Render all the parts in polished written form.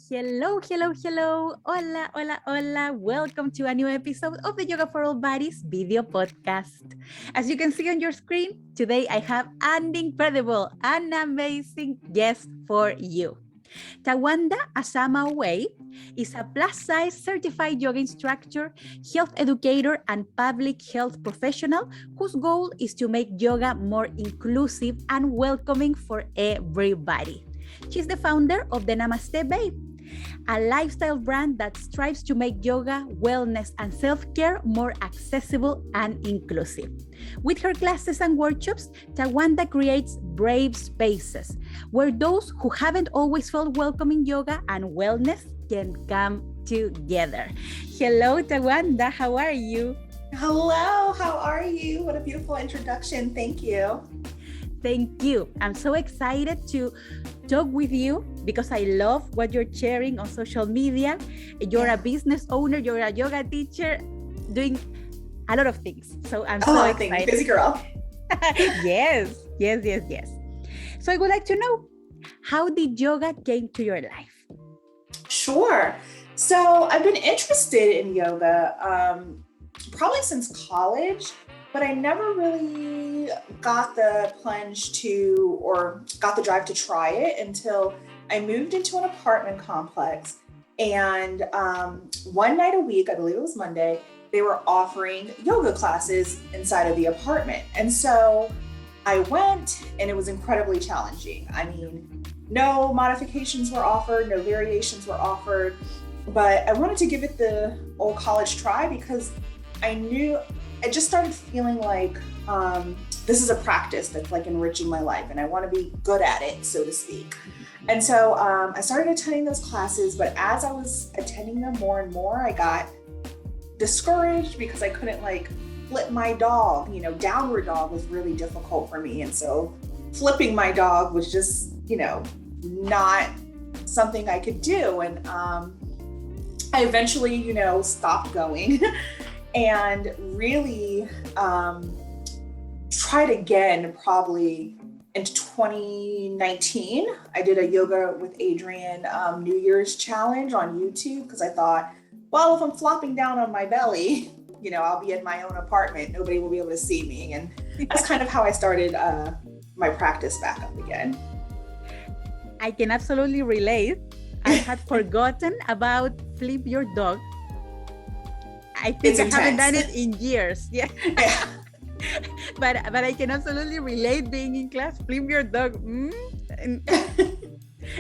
Hello, hello, hello. Hola, hola, hola. Welcome to a new episode of the Yoga for All Bodies video podcast. As you can see on your screen, today I have an incredible, an amazing guest for you. Tawanda Asamaowei is a plus-size certified yoga instructor, health educator, and public health professional whose goal is to make yoga more inclusive and welcoming for everybody. She's the founder of the Namaste Babe, a lifestyle brand that strives to make yoga, wellness, and self-care more accessible and inclusive. With her classes and workshops, Tawanda creates brave spaces where those who haven't always felt welcome in yoga and wellness can come together. Hello, Tawanda. How are you? Hello, how are you? What a beautiful introduction. Thank you. Thank you. I'm so excited to talk with you because I love what you're sharing on social media. You're a business owner, you're a yoga teacher, doing a lot of things. So I'm so excited. Busy girl. Yes. So I would like to know, how did yoga came to your life? Sure. So I've been interested in yoga probably since college, but I never really got the plunge to, or got the drive to try it until I moved into an apartment complex. And one night a week, I believe it was Monday, they were offering yoga classes inside of the apartment. And so I went, and it was incredibly challenging. I mean, no modifications were offered, no variations were offered, but I wanted to give it the old college try because I just started feeling like this is a practice that's like enriching my life and I want to be good at it, so to speak. And so I started attending those classes, but as I was attending them more and more, I got discouraged because I couldn't like flip my dog. Downward dog was really difficult for me. And so flipping my dog was just, not something I could do. And I eventually, stopped going. And really tried again probably in 2019. I did a yoga with Adrian New Year's challenge on YouTube because I thought, well, if I'm flopping down on my belly, I'll be in my own apartment. Nobody will be able to see me. And that's kind of how I started my practice back up again. I can absolutely relate. I had forgotten about flip your dog. I think I haven't done it in years. Yeah. But I can absolutely relate being in class, flip your dog.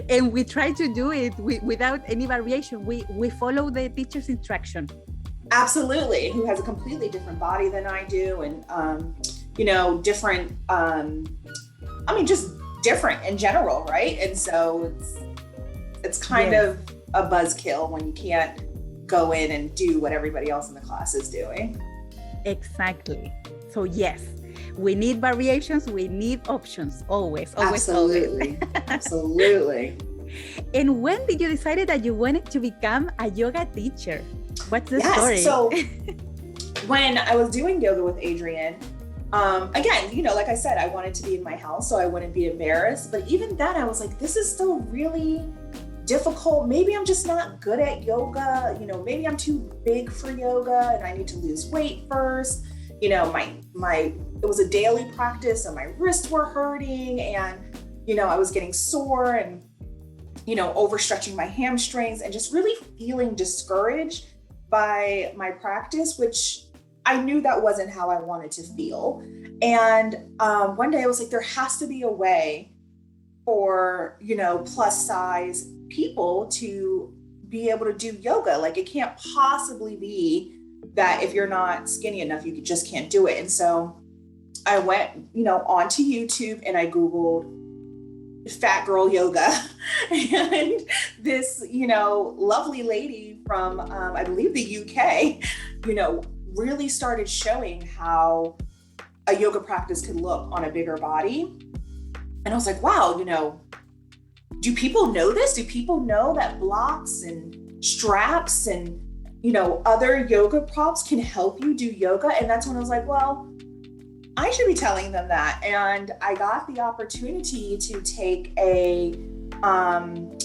And we try to do it without any variation. We follow the teacher's instruction. Absolutely. Who has a completely different body than I do. And, different, just different in general, right? And so it's kind of a buzzkill when you can't go in and do what everybody else in the class is doing. Exactly. So yes, we need variations, we need options, always. Absolutely. And when did you decide that you wanted to become a yoga teacher? What's the story? So when I was doing yoga with Adrian, again, like I said, I wanted to be in my house so I wouldn't be embarrassed. But even then I was like, this is still really difficult. Maybe I'm just not good at yoga. Maybe I'm too big for yoga and I need to lose weight first. It was a daily practice and my wrists were hurting and, I was getting sore and, overstretching my hamstrings and just really feeling discouraged by my practice, which I knew that wasn't how I wanted to feel. And one day I was like, there has to be a way for, plus size people to be able to do yoga. Like it can't possibly be that if you're not skinny enough, you just can't do it. And so I went, onto YouTube and I Googled fat girl yoga. And this, lovely lady from, I believe the UK, really started showing how a yoga practice could look on a bigger body. And I was like, wow, do people know this? Do people know that blocks and straps and, other yoga props can help you do yoga? And that's when I was like, well, I should be telling them that. And I got the opportunity to take a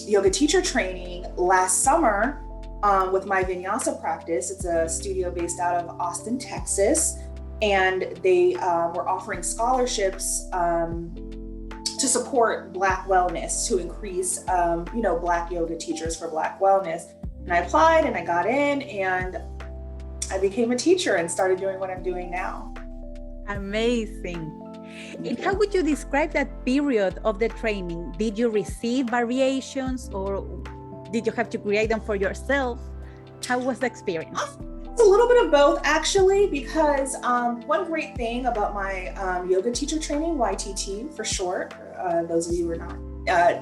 yoga teacher training last summer with my vinyasa practice. It's a studio based out of Austin, Texas, and they were offering scholarships to support Black wellness, to increase, Black yoga teachers for Black wellness. And I applied and I got in and I became a teacher and started doing what I'm doing now. Amazing. And how would you describe that period of the training? Did you receive variations or did you have to create them for yourself? How was the experience? It's a little bit of both, actually, because one great thing about my yoga teacher training, YTT for short, those of you who are not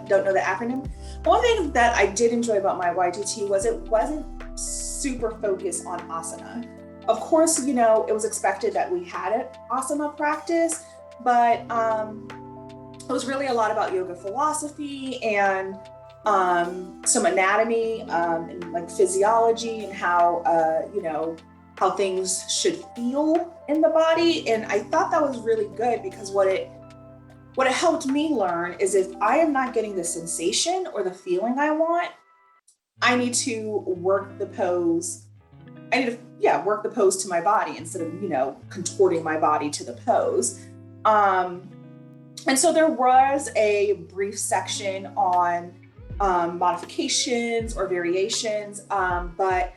don't know the acronym. One thing that I did enjoy about my YTT was it wasn't super focused on asana. Of course, it was expected that we had an asana practice, but it was really a lot about yoga philosophy and some anatomy and like physiology and how things should feel in the body. And I thought that was really good because what it helped me learn is if I am not getting the sensation or the feeling I want, I need to work the pose. I need to work the pose to my body instead of, contorting my body to the pose. And so there was a brief section on modifications or variations, but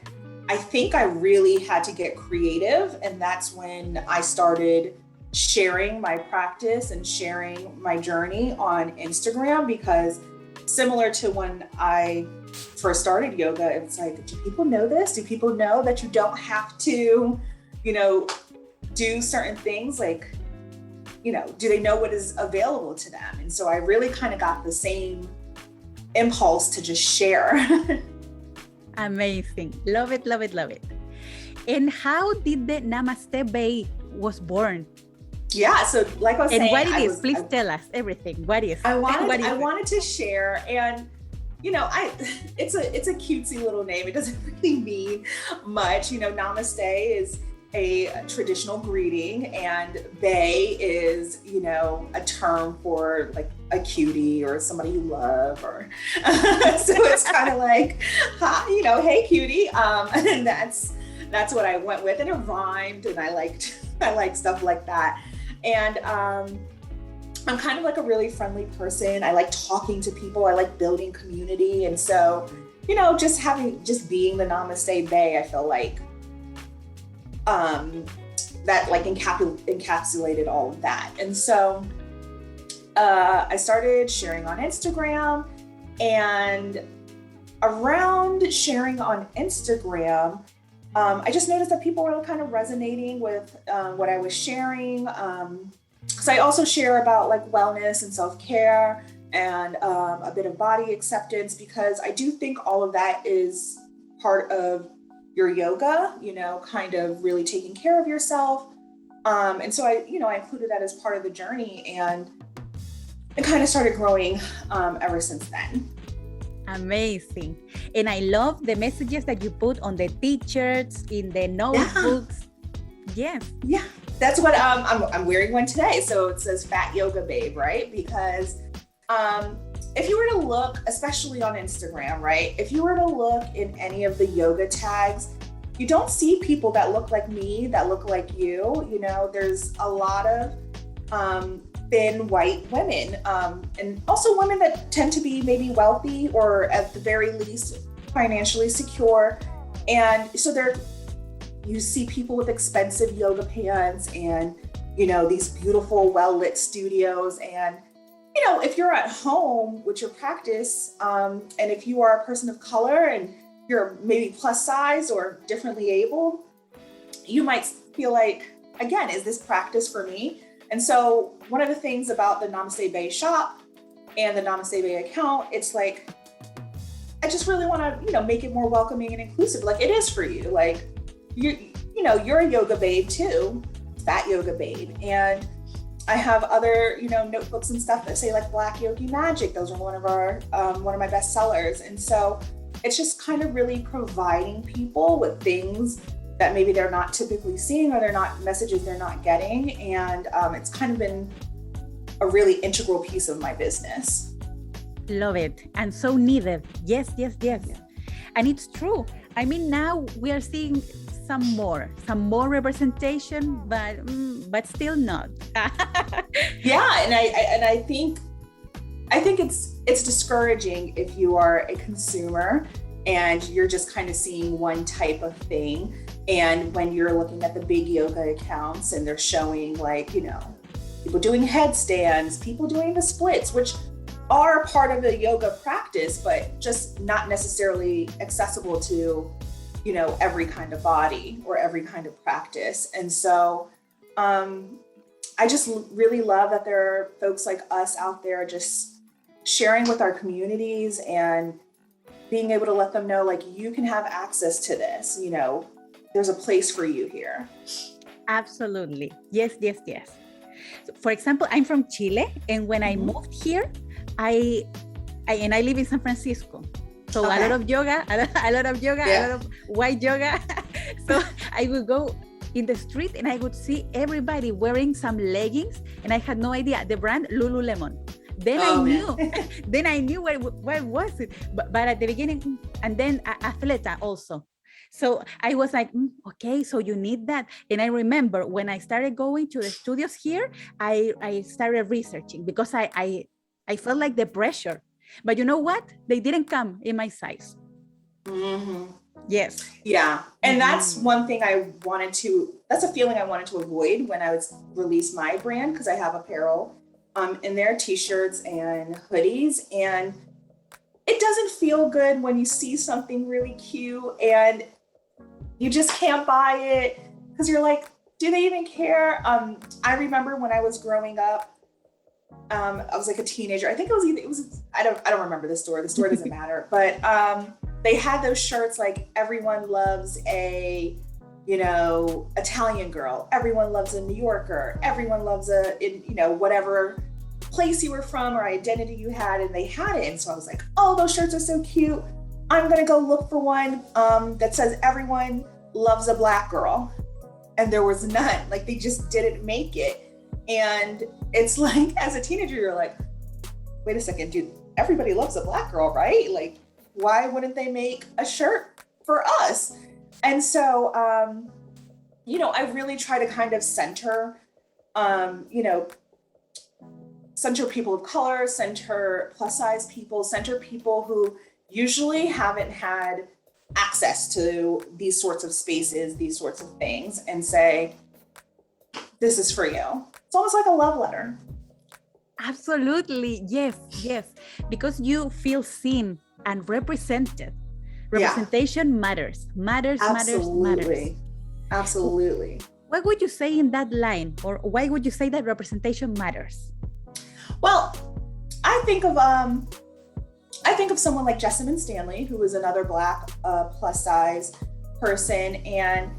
I think I really had to get creative, and that's when I started sharing my practice and sharing my journey on Instagram, because similar to when I first started yoga, it's like, do people know this? Do people know that you don't have to, do certain things? Like, do they know what is available to them? And so I really kind of got the same impulse to just share. Amazing. Love it, love it, love it. And how did the Namaste Bae was born? Yeah, so like I was saying, and what it is, please tell us everything. What is? I wanted to share, and it's a cutesy little name. It doesn't really mean much. Namaste is a traditional greeting, and bae is, a term for like a cutie or somebody you love, or so it's kind of like, hi, hey cutie. And that's what I went with, and it rhymed, and I liked stuff like that. And I'm kind of like a really friendly person. I like talking to people. I like building community. And so, just being the Namaste Bae, I feel like that like encapsulated all of that. And so I started sharing on Instagram, and around sharing on Instagram, I just noticed that people were kind of resonating with what I was sharing. Because I also share about like wellness and self-care and a bit of body acceptance, because I do think all of that is part of your yoga, kind of really taking care of yourself. And so I included that as part of the journey, and it kind of started growing ever since then. Amazing. And I love the messages that you put on the t-shirts, in the notebooks. Yes. Yeah. That's what I'm wearing one today. So it says Fat Yoga Babe, right? Because if you were to look, especially on Instagram, right? If you were to look in any of the yoga tags, you don't see people that look like me, that look like you. There's a lot of thin white women, and also women that tend to be maybe wealthy or at the very least financially secure. And so you see people with expensive yoga pants and, these beautiful, well-lit studios. And, if you're at home with your practice, and if you are a person of color and you're maybe plus size or differently able, you might feel like, again, is this practice for me? And so one of the things about the Namaste Bae shop and the Namaste Bae account, it's like, I just really want to, make it more welcoming and inclusive. Like it is for you. Like you're a yoga babe too, Fat Yoga Babe. And I have other, notebooks and stuff that say like Black Yogi Magic. Those are one of my best sellers. And so it's just kind of really providing people with things that maybe they're not typically seeing, or messages they're not getting. And it's kind of been a really integral piece of my business. Love it. And so needed. Yes, yes, yes. Yeah. And it's true. I mean, now we are seeing some more representation, but still not. Yeah, and I think it's discouraging if you are a consumer and you're just kind of seeing one type of thing. And when you're looking at the big yoga accounts and they're showing, like, you know, people doing headstands, people doing the splits, which are part of the yoga practice, but just not necessarily accessible to, you know, every kind of body or every kind of practice. And so I just really love that there are folks like us out there just sharing with our communities and being able to let them know, like, you can have access to this, you know, there's a place for you here. Absolutely. Yes, yes, yes. So, for example, I'm from Chile, and when I moved here, I live in San Francisco. So a lot of yoga, a lot of white yoga. So I would go in the street and I would see everybody wearing some leggings, and I had no idea the brand Lululemon. Then I knew where was it, but at the beginning, and then Athleta also. So I was like, okay, so you need that. And I remember when I started going to the studios here, I started researching because I felt like the pressure. But you know what? They didn't come in my size. Mm-hmm. Yes. Yeah. And that's one thing that's a feeling I wanted to avoid when I was released my brand, because I have apparel in there, t-shirts and hoodies. And it doesn't feel good when you see something really cute and you just can't buy it because you're like, do they even care? I remember when I was growing up, I was like a teenager. I think I don't remember the store. The store doesn't matter. But they had those shirts like, everyone loves a, you know, Italian girl. Everyone loves a New Yorker. Everyone loves whatever place you were from or identity you had, and they had it. And so I was like, oh, those shirts are so cute. I'm going to go look for one that says everyone loves a Black girl. And there was none. Like, they just didn't make it. And it's like, as a teenager, you're like, wait a second, dude, everybody loves a Black girl, right? Like, why wouldn't they make a shirt for us? And so, I really try to kind of center people of color, center plus size people, center people who usually haven't had access to these sorts of spaces, these sorts of things, and say, this is for you. It's almost like a love letter. Absolutely. Yes, yes. Because you feel seen and represented. Representation matters. Absolutely. What would you say in that line? Or why would you say that representation matters? Well, I think of someone like Jessamine Stanley, who is another Black plus size person, and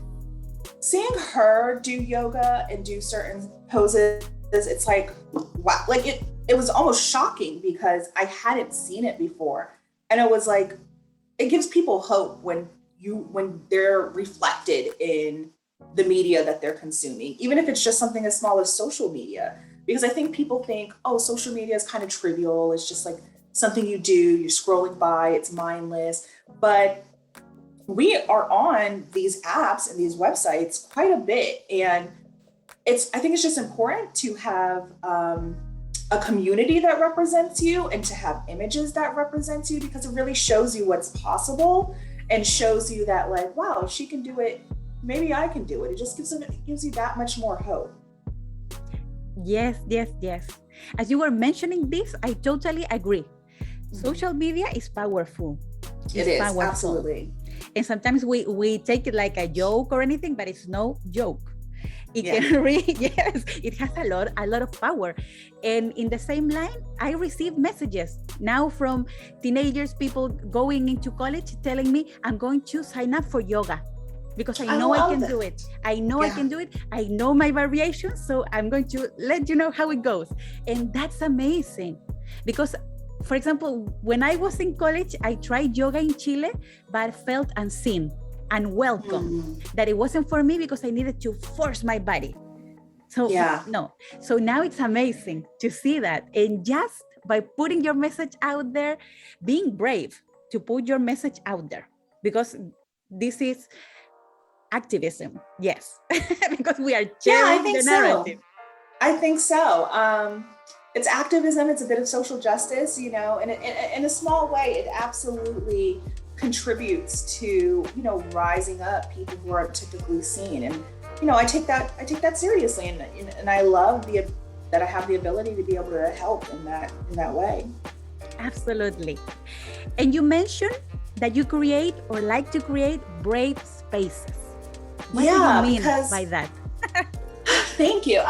seeing her do yoga and do certain poses, it's like, wow, like it was almost shocking because I hadn't seen it before. And it was like, it gives people hope when they're reflected in the media that they're consuming, even if it's just something as small as social media. Because I think people think, oh, social media is kind of trivial. It's just like something you do, you're scrolling by, it's mindless. But we are on these apps and these websites quite a bit. And I think it's just important to have a community that represents you and to have images that represents you, because it really shows you what's possible and shows you that, like, wow, if she can do it, maybe I can do it. It just gives you that much more hope. Yes. As you were mentioning this, I totally agree. Social media is powerful. It is, absolutely. And sometimes we take it like a joke or anything, but it's no joke. It can really, yes, it has a lot of power. And in the same line, I receive messages now from teenagers, people going into college, telling me, I'm going to sign up for yoga because I know I can do it. I know I can do it. I know my variations, so I'm going to let you know how it goes. And that's amazing because, for example, when I was in college, I tried yoga in Chile, but felt unseen and welcome, that it wasn't for me because I needed to force my body. So no. So now it's amazing to see that. And just by putting your message out there, being brave to put your message out there, because this is activism. Yes, because we are Yeah, I sharing think the so. narrative. I think so. It's activism. It's a bit of social justice, you know, and in a small way, it absolutely contributes to, you know, rising up people who aren't typically seen. And, you know, I take that seriously, and I love that I have the ability to be able to help in that way. Absolutely. And you mentioned that you create or like to create brave spaces. What do you mean by that? Thank you.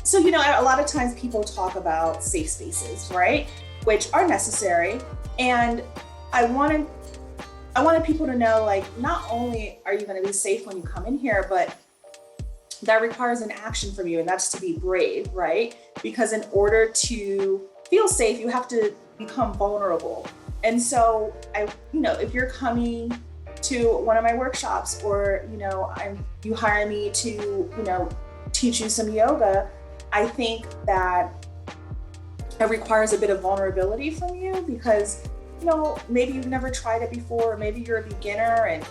So, you know, a lot of times people talk about safe spaces, right? Which are necessary. And I wanted people to know, like, not only are you going to be safe when you come in here, but that requires an action from you, and that's to be brave, right? Because in order to feel safe, you have to become vulnerable. And so if you're coming to one of my workshops, or, you know, you hire me to, you know, teach you some yoga, I think that it requires a bit of vulnerability from you, because, you know, maybe you've never tried it before, or maybe you're a beginner and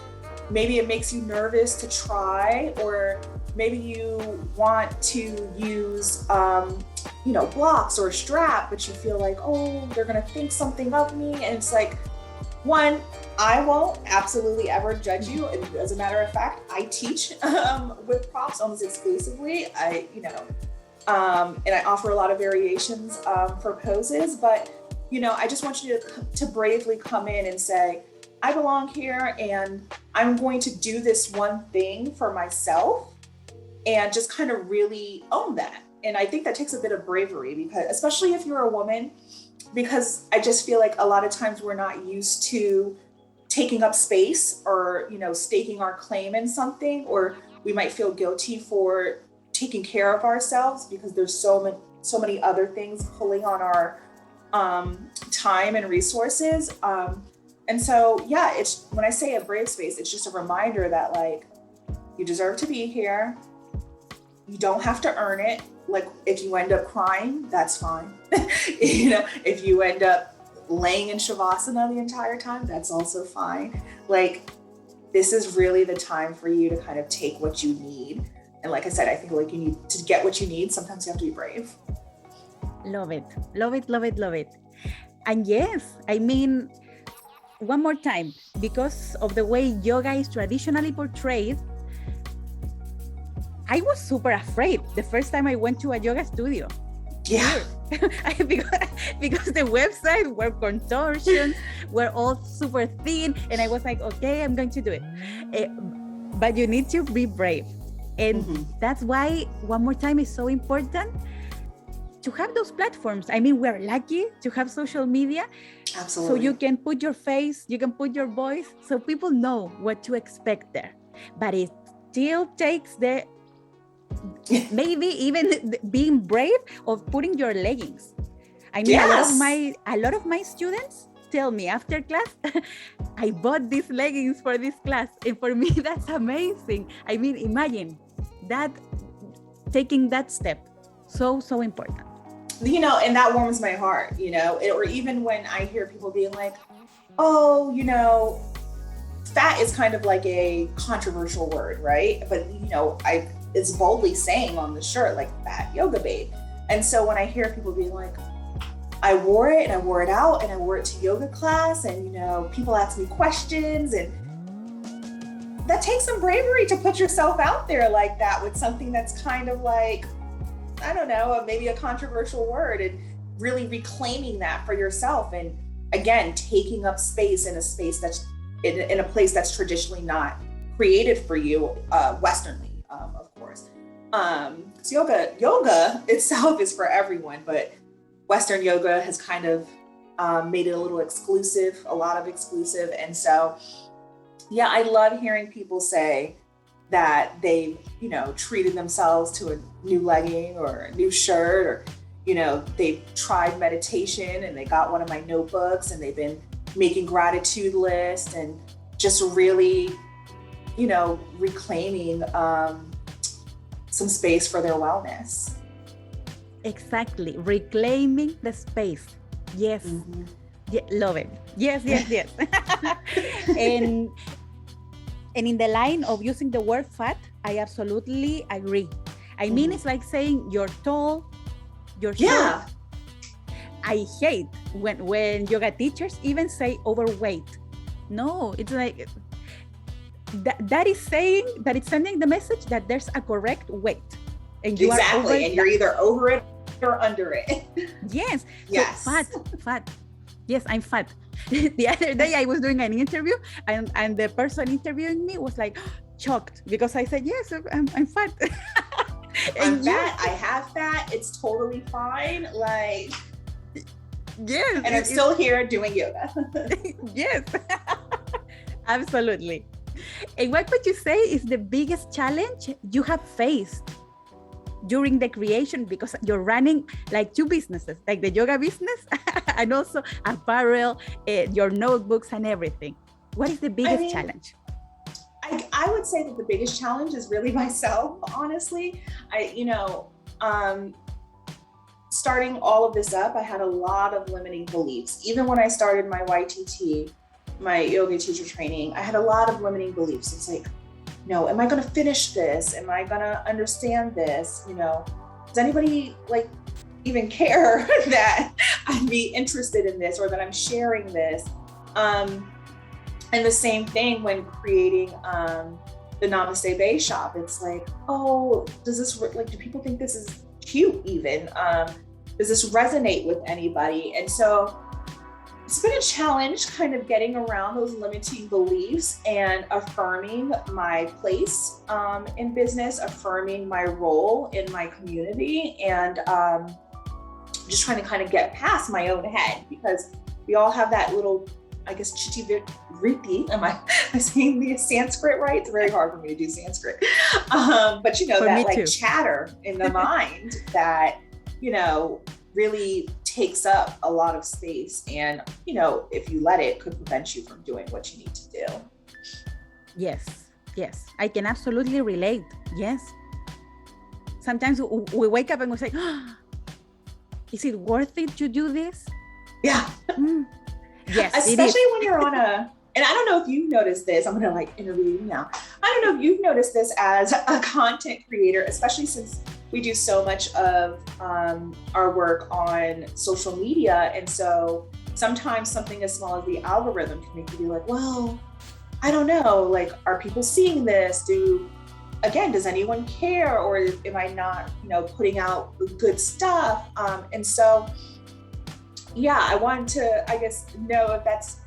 maybe it makes you nervous to try, or maybe you want to use, you know, blocks or a strap, but you feel like, oh, they're going to think something of me. And it's like, one, I won't absolutely ever judge you. And as a matter of fact, I teach with props almost exclusively. And I offer a lot of variations for poses, but, you know, I just want you to bravely come in and say, I belong here, and I'm going to do this one thing for myself, and just kind of really own that. And I think that takes a bit of bravery, because especially if you're a woman, because I just feel like a lot of times we're not used to taking up space, or, you know, staking our claim in something, or we might feel guilty for taking care of ourselves because there's so many other things pulling on our time and resources. And so, yeah, it's, when I say a brave space, it's just a reminder that, like, you deserve to be here. You don't have to earn it. Like, if you end up crying, that's fine. You know, if you end up laying in Shavasana the entire time, that's also fine. Like, this is really the time for you to kind of take what you need. And like I said, I think, like, you need to get what you need. Sometimes you have to be brave. Love it. Love it, love it, love it. And yes, I mean, one more time, because of the way yoga is traditionally portrayed, I was super afraid the first time I went to a yoga studio. Yeah. because the website were contortions, were all super thin, and I was like, okay, I'm going to do it. But you need to be brave. And that's why, one more time, is so important to have those platforms. I mean, we're lucky to have social media. Absolutely. So you can put your face, you can put your voice, so people know what to expect there. But it still takes maybe even being brave of putting your leggings. I mean, yes. a lot of my students tell me after class, I bought these leggings for this class. And for me, that's amazing. I mean, imagine that, taking that step. So important. You know, and that warms my heart, you know, or even when I hear people being like, oh, you know, fat is kind of like a controversial word, right? But, you know, it's boldly saying on the shirt, like, fat yoga babe. And so when I hear people being like, I wore it, and I wore it out, and I wore it to yoga class, and, you know, people ask me questions, and that takes some bravery to put yourself out there like that with something that's kind of like, I don't know, maybe a controversial word, and really reclaiming that for yourself. And again, taking up space in a space that's in a place that's traditionally not created for you, Westernly, of course. So yoga itself is for everyone, but Western yoga has kind of made it a little exclusive, a lot of exclusive. And so, yeah, I love hearing people say that they, you know, treated themselves to a new legging or a new shirt, or, you know, they've tried meditation and they got one of my notebooks and they've been making gratitude lists and just really, you know, reclaiming some space for their wellness. Exactly. Reclaiming the space. Yes. Mhm. Yeah, love it. Yes, yes, yes. and and in the line of using the word fat, I absolutely agree. I mean, it's like saying you're tall, you're short. Yeah, I hate when yoga teachers even say overweight. No, it's like that is saying that it's sending the message that there's a correct weight and you are over exactly. And you're either over it or under it. Yes. Yes. So fat. Yes, I'm fat. The other day I was doing an interview and the person interviewing me was like shocked because I said, yes, I'm fat. I'm fat. I have fat. It's totally fine. Like, yes. and I'm still here doing yoga. Yes. Absolutely. And what would you say is the biggest challenge you have faced during the creation, because you're running like two businesses, like the yoga business and also apparel, your notebooks and everything? What is the biggest challenge? I would say that the biggest challenge is really myself, honestly. Starting all of this up, I had a lot of limiting beliefs. Even when I started my YTT, my yoga teacher training, I had a lot of limiting beliefs. It's like, no, am I going to finish this? Am I going to understand this? Does anybody like even care that I'd be interested in this or that I'm sharing this? And the same thing when creating the Namaste Bae shop. It's like, oh, do people think this is cute even? Does this resonate with anybody? And so it's been a challenge kind of getting around those limiting beliefs and affirming my place in business, affirming my role in my community, and just trying to kind of get past my own head, because we all have that little, I guess, chitti-vritti. Am I saying the Sanskrit right? It's very hard for me to do Sanskrit. But that like chatter in the mind that, really takes up a lot of space. And, if you let it, could prevent you from doing what you need to do. Yes. I can absolutely relate. Yes. Sometimes we wake up and we say, oh, is it worth it to do this? Yeah. Yes. Especially when you're on and I don't know if you've noticed this, I'm going to interview you now. I don't know if you've noticed this as a content creator, especially since we do so much of our work on social media. And so sometimes something as small as the algorithm can make you be like, well, I don't know, like, are people seeing this? Does anyone care? Or am I not, putting out good stuff? And so, I wanted to, I guess, know if that's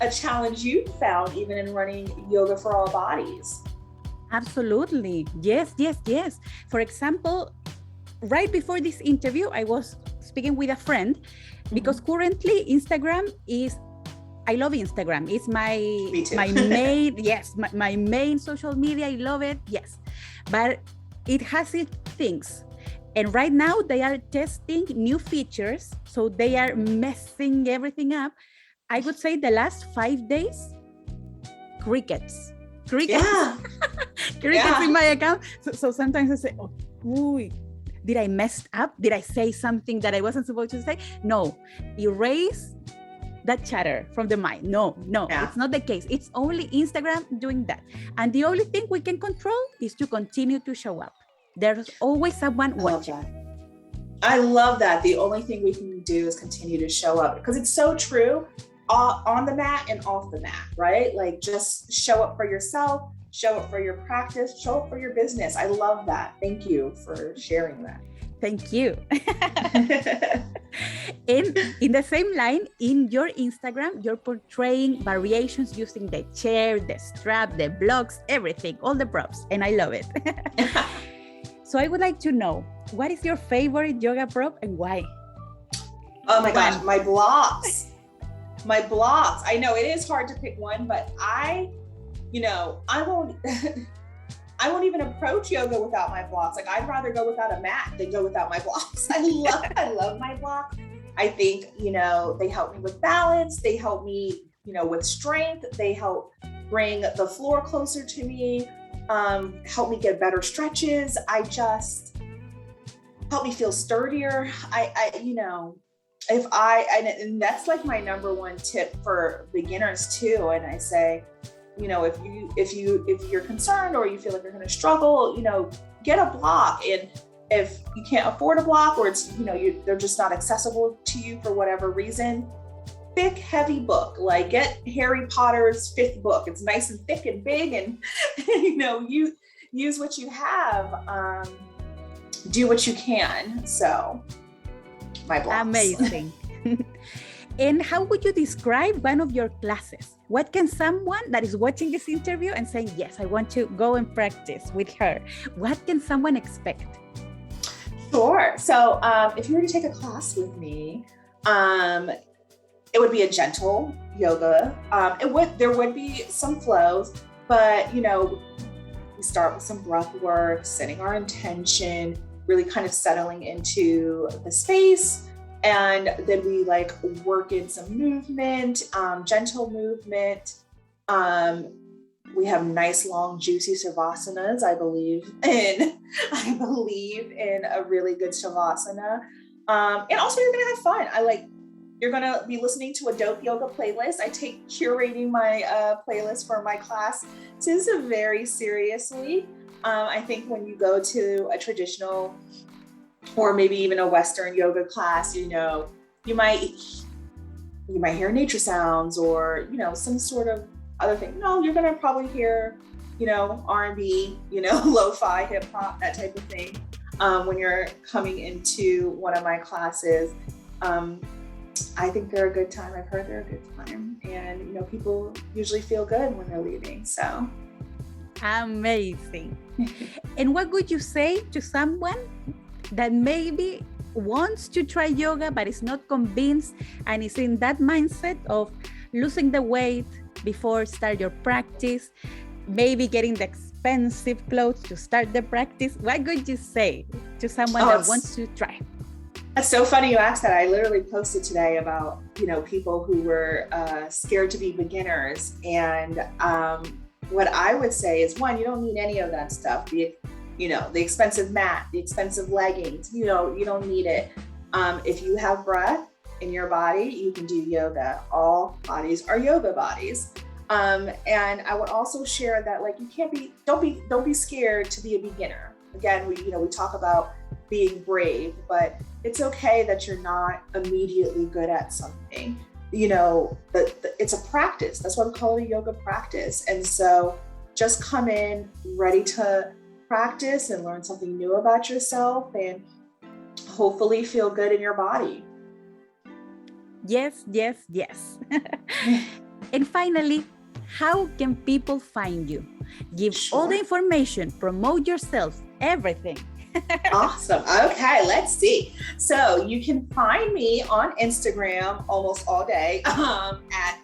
a challenge you found even in running Yoga for All Bodies. Absolutely. Yes. For example, right before this interview, I was speaking with a friend because currently Instagram I love Instagram. It's my main, my main social media. I love it. Yes. But it has its things. And right now they are testing new features. So they are messing everything up. I would say the last 5 days, crickets. Yeah. Crickets in my account. So sometimes I say, oh, did I mess up? Did I say something that I wasn't supposed to say? No, erase that chatter from the mind. No, It's not the case. It's only Instagram doing that. And the only thing we can control is to continue to show up. There's always someone watching. I love that. The only thing we can do is continue to show up, because it's so true. On the mat and off the mat, right? Like, just show up for yourself, show up for your practice, show up for your business. I love that. Thank you for sharing that. Thank you. In the same line, in your Instagram, you're portraying variations using the chair, the strap, the blocks, everything, all the props. And I love it. So I would like to know, what is your favorite yoga prop and why? Oh my gosh, my blocks. I know it is hard to pick one, but I won't I won't even approach yoga without my blocks. Like, I'd rather go without a mat than go without my blocks. I love my blocks. I think, they help me with balance. They help me, with strength. They help bring the floor closer to me, help me get better stretches. Help me feel sturdier. and that's like my number one tip for beginners too. And I say, if you're concerned or you feel like you're going to struggle, get a block. And if you can't afford a block, or it's, they're just not accessible to you for whatever reason, thick, heavy book, like get Harry Potter's 5th book. It's nice and thick and big, and you use what you have, do what you can. So my blocks. Amazing. And how would you describe one of your classes? What can someone that is watching this interview and saying, yes, I want to go and practice with her, what can someone expect? Sure. So if you were to take a class with me, it would be a gentle yoga. There would be some flows, but we start with some breath work, setting our intention, really kind of settling into the space. And then we work in some movement, gentle movement. We have nice, long, juicy savasanas. I believe in a really good shavasana. And also you're going to have fun. You're going to be listening to a dope yoga playlist. I take curating my playlist for my class very seriously. I think when you go to a traditional or maybe even a Western yoga class, you might hear nature sounds or, some sort of other thing. No, you're going to probably hear, R&B, lo-fi, hip hop, that type of thing. When you're coming into one of my classes, I think they're a good time. I've heard they're a good time, and people usually feel good when they're leaving. So amazing. And what would you say to someone that maybe wants to try yoga but is not convinced and is in that mindset of losing the weight before start your practice, maybe getting the expensive clothes to start the practice? What would you say to someone that wants to try? It's so funny you asked that. I literally posted today about, people who were scared to be beginners. And what I would say is, one, you don't need any of that stuff. The expensive mat, the expensive leggings, you don't need it. If you have breath in your body, you can do yoga. All bodies are yoga bodies. And I would also share that don't be scared to be a beginner. Again, we talk about being brave, but it's okay that you're not immediately good at something. It's a practice. That's why we call it a yoga practice. And so just come in ready to practice and learn something new about yourself and hopefully feel good in your body. Yes, yes, yes. And finally, how can people find you? Give all the information, promote yourself, everything. Awesome. Okay, let's see. So you can find me on Instagram almost all day at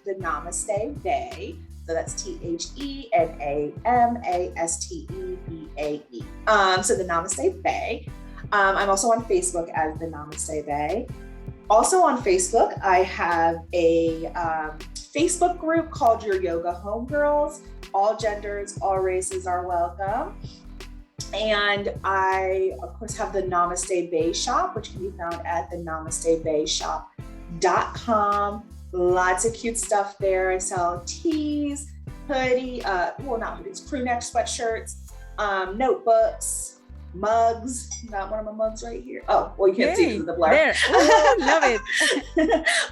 the Namaste Bae. So that's TheNamasteBae. So the Namaste Bae. I'm also on Facebook as the Namaste Bae. Also on Facebook, I have a Facebook group called Your Yoga Homegirls. All genders, all races are welcome. And I, of course, have the Namaste Bae shop, which can be found at the namastebaeshop.com. Lots of cute stuff there. I sell tees, hoodie, not hoodies, crew neck sweatshirts, notebooks, mugs. Got one of my mugs right here. Oh, well, you can't see it in the blur. There. Ooh, love it.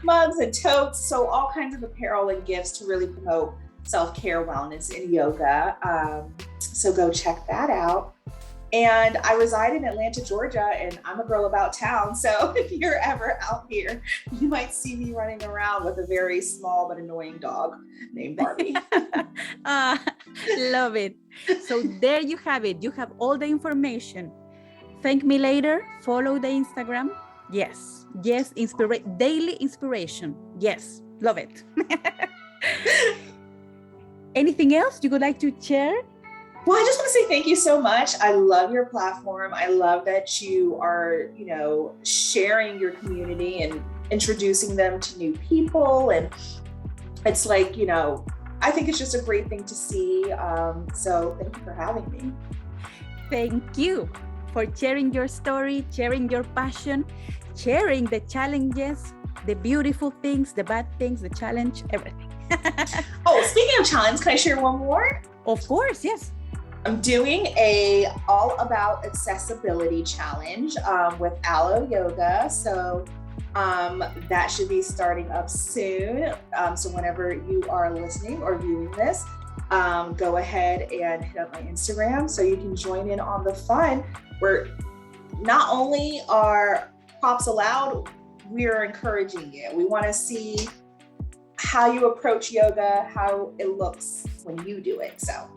Mugs and totes. So all kinds of apparel and gifts to really promote self-care, wellness, and yoga. So go check that out. And I reside in Atlanta, Georgia, and I'm a girl about town. So if you're ever out here, you might see me running around with a very small but annoying dog named Barbie. Love it. So there you have it. You have all the information. Thank me later. Follow the Instagram. Yes. Yes. Daily inspiration. Yes. Love it. Anything else you would like to share? Well, I just want to say thank you so much. I love your platform. I love that you are, sharing your community and introducing them to new people. And it's I think it's just a great thing to see. So thank you for having me. Thank you for sharing your story, sharing your passion, sharing the challenges the beautiful things, the bad things, the challenge, everything. Oh, speaking of challenge, can I share one more? Of course, yes. I'm doing a all about accessibility challenge with Aloe Yoga. So that should be starting up soon. So whenever you are listening or viewing this, go ahead and hit up my Instagram so you can join in on the fun. Where not only are props allowed, we are encouraging you. We want to see how you approach yoga, how it looks when you do it. So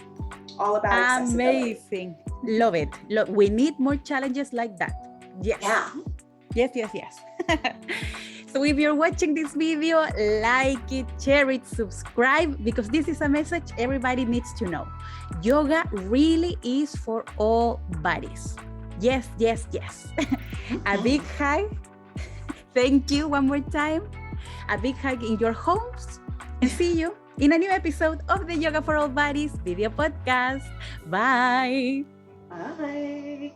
all about accessibility. Amazing. Love it. We need more challenges like that. Yes. Yeah. Yes. So if you're watching this video, like it, share it, subscribe, because this is a message everybody needs to know. Yoga really is for all bodies. Yes. A big hug. Thank you one more time. A big hug in your homes, and see you in a new episode of the Yoga for All Bodies video podcast. Bye. Bye.